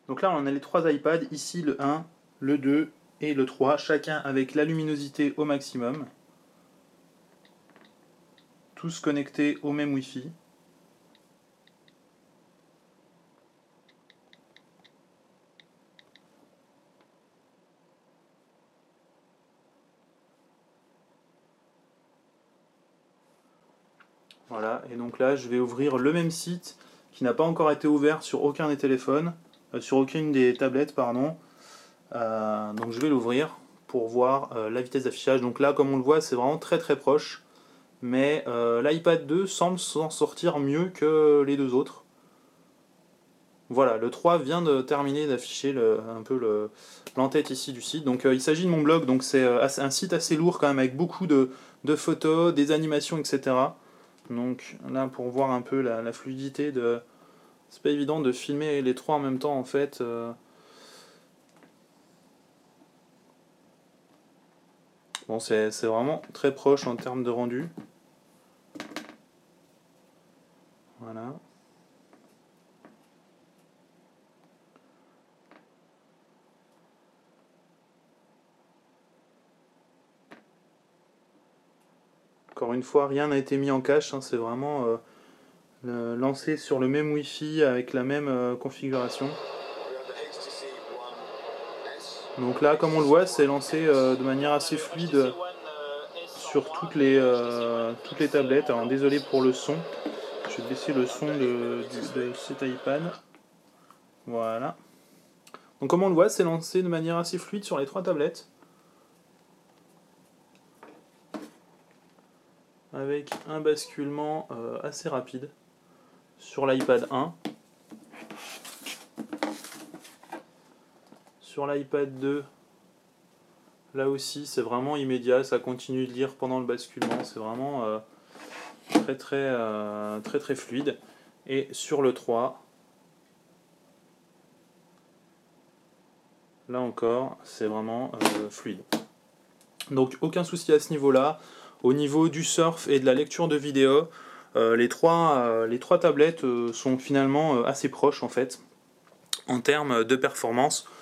Donc là on a les 3 iPads, ici le 1, le 2 et le 3, chacun avec la luminosité au maximum. Tous connectés au même Wi-Fi. Voilà, et donc là je vais ouvrir le même site qui n'a pas encore été ouvert sur aucun des téléphones, sur aucune des tablettes, pardon. Donc je vais l'ouvrir pour voir la vitesse d'affichage. Donc là, comme on le voit, c'est vraiment très très proche. Mais l'iPad 2 semble s'en sortir mieux que les deux autres. Voilà, le 3 vient de terminer d'afficher un peu l'entête ici du site. Donc il s'agit de mon blog, donc c'est un site assez lourd quand même, avec beaucoup de photos, des animations, etc. Donc là, pour voir un peu la fluidité de... C'est pas évident de filmer les trois en même temps en fait. Bon, c'est vraiment très proche en termes de rendu. Voilà. Encore une fois, rien n'a été mis en cache, hein, c'est vraiment lancé sur le même Wi-Fi avec la même configuration. Donc là, comme on le voit, c'est lancé de manière assez fluide sur toutes les tablettes. Alors désolé pour le son, je vais baisser le son de cet iPad. Voilà. Donc comme on le voit, c'est lancé de manière assez fluide sur les 3 tablettes. Avec un basculement assez rapide sur l'iPad 1. Sur l'iPad 2, là aussi c'est vraiment immédiat, ça continue de lire pendant le basculement, c'est vraiment très fluide. Et sur le 3, là encore, c'est vraiment fluide. Donc aucun souci à ce niveau-là. Au niveau du surf et de la lecture de vidéo, les trois tablettes sont finalement assez proches en fait, en termes de performance.